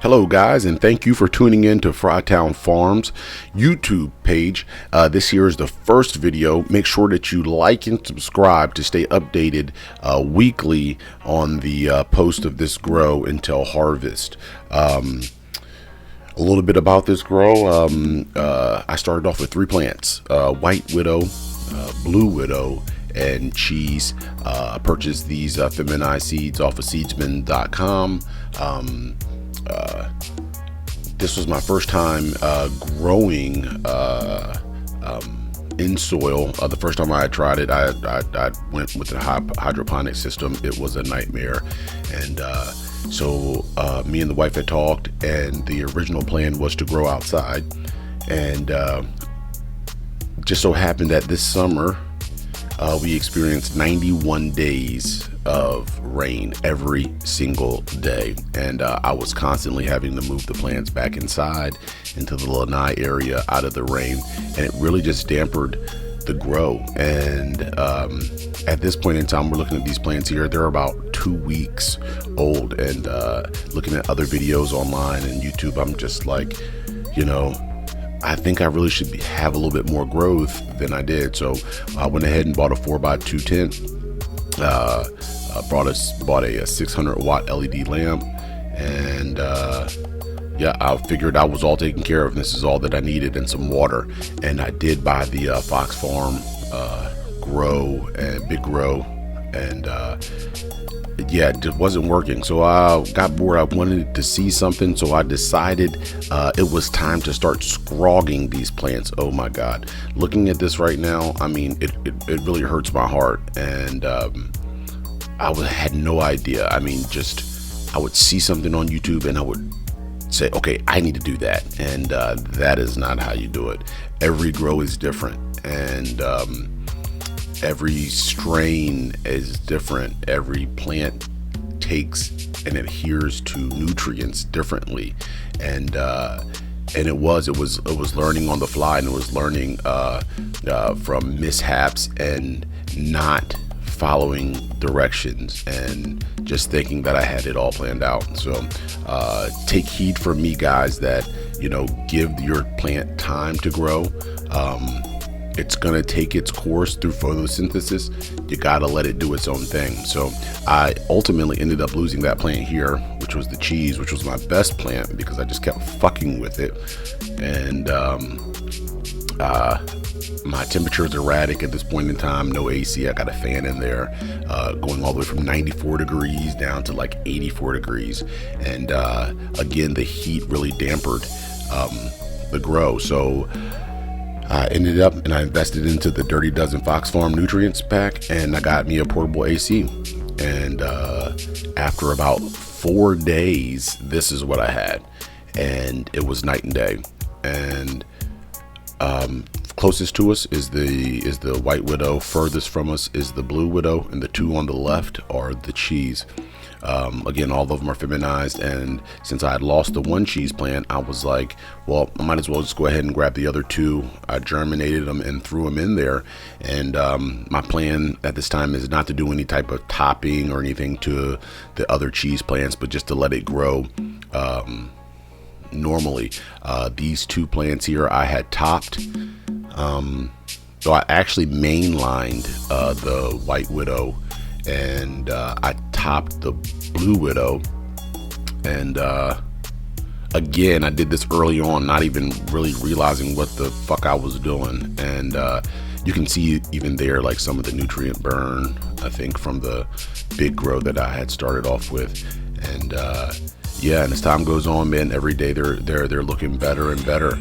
Hello guys, and thank you for tuning in to Frytown Farms YouTube page. This here is the first video. Make sure that you like and subscribe to stay updated weekly on the post of this grow until harvest. A little bit about this grow. I started off with 3 plants, White Widow, Blue Widow, and cheese. Purchased these feminized seeds off of seedsman.com. This was my first time growing in soil. The first time I tried it, I went with the hydroponic system. It was a nightmare, and so me and the wife had talked, and the original plan was to grow outside. And just so happened that this summer we experienced 91 days of rain every single day, and I was constantly having to move the plants back inside into the lanai area out of the rain, and it really just dampened the grow. And at this point in time, we're looking at these plants here. They're about 2 weeks old, and looking at other videos online and YouTube, I'm just like, I think I really should have a little bit more growth than I did. So I went ahead and bought a 4x2 tent. Bought a 600 watt LED lamp, and yeah, I figured I was all taken care of. This is all that I needed, and some water. And I did buy the Fox Farm grow and big grow, and yeah, it just wasn't working. So I got bored. I wanted to see something, so I decided it was time to start scrogging these plants. Oh my God, looking at this right now, I mean, it really hurts my heart. And I had no idea. I mean, I would see something on YouTube and I would say, okay, I need to do that. And that is not how you do it. Every grow is different, and every strain is different. Every plant takes and adheres to nutrients differently, and it was learning on the fly, and it was learning from mishaps and not following directions and just thinking that I had it all planned out. So take heed from me, guys, that give your plant time to grow. It's gonna take its course through photosynthesis. You gotta let it do its own thing. So I ultimately ended up losing that plant here, which was the cheese, which was my best plant, because I just kept fucking with it. And my temperature is erratic at this point in time. No AC. I got a fan in there, going all the way from 94 degrees down to like 84 degrees. And again, the heat really dampened the grow. So I ended up and I invested into the Dirty Dozen Fox Farm Nutrients pack, and I got me a portable AC. And after about 4 days, this is what I had, and it was night and day. And closest to us is the White Widow. Furthest from us is the Blue Widow, and the 2 on the left are the cheese. Again, all of them are feminized, and since I had lost the 1 cheese plant, I was like, well, I might as well just go ahead and grab the other 2. I germinated them and threw them in there. And my plan at this time is not to do any type of topping or anything to the other cheese plants, but just to let it grow normally. These 2 plants here I had topped. So I actually mainlined the White Widow, and I topped the Blue Widow. And again, I did this early on, not even really realizing what the fuck I was doing. And you can see even there, like, some of the nutrient burn, I think, from the big grow that I had started off with. And yeah, and as time goes on, man, every day they're looking better and better.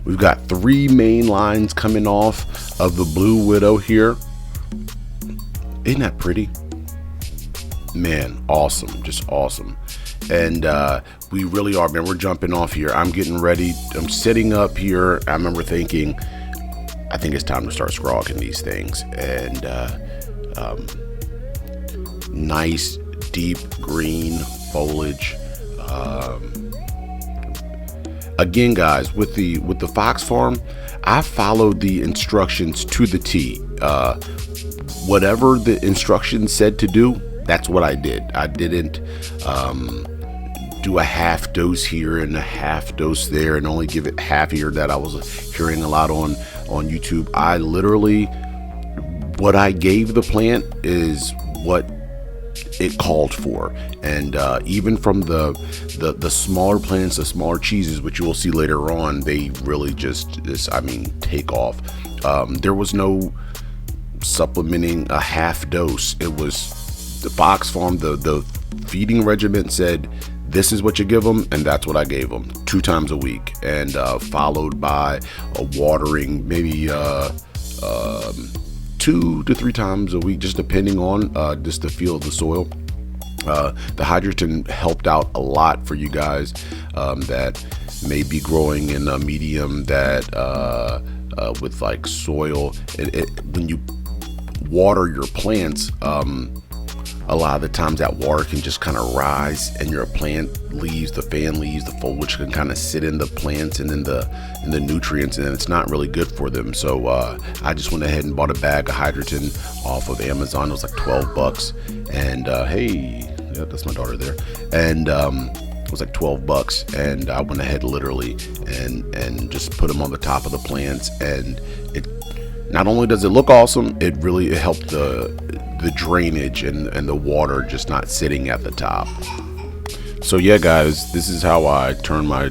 We've got 3 main lines coming off of the Blue Widow here. Isn't that pretty? Man, awesome, just awesome. And we really are, man. We're jumping off here. I'm getting ready. I'm sitting up here. I remember thinking, I think it's time to start scrogging these things. And nice deep green foliage. Again, guys, with the Fox Farm, I followed the instructions to the T. Whatever the instructions said to do, that's what I did. I didn't do a half dose here and a half dose there and only give it half here that I was hearing a lot on YouTube. I literally, what I gave the plant is what it called for. And even from the smaller plants, the smaller cheeses, which you will see later on, they really just take off. There was no supplementing a half dose. It was the Fox Farm, the feeding regimen said this is what you give them, and that's what I gave them 2 times a week, and followed by a watering maybe 2 to 3 times a week, just depending on just the feel of the soil. The hydrogen helped out a lot for you guys that may be growing in a medium that with like soil. When you water your plants, a lot of the times that water can just kind of rise, and your plant leaves, the fan leaves, the foliage can kind of sit in the plants and in the nutrients, and it's not really good for them. So I just went ahead and bought a bag of hydrogen off of Amazon. It was like $12, and hey, yeah, that's my daughter there. And it was like $12, and I went ahead literally and just put them on the top of the plants, and it not only does it look awesome, it helped the drainage and the water just not sitting at the top. So yeah, guys, this is how I turn my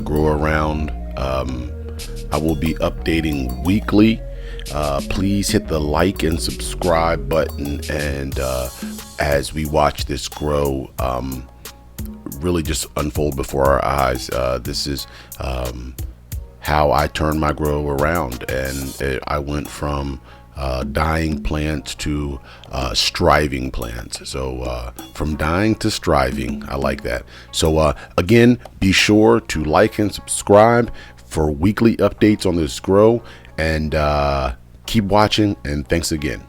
grow around. I will be updating weekly. Please hit the like and subscribe button, and as we watch this grow really just unfold before our eyes, this is how I turn my grow around, and I went from dying plants to striving plants. So from dying to striving, I like that. So again, be sure to like and subscribe for weekly updates on this grow, and keep watching, and thanks again.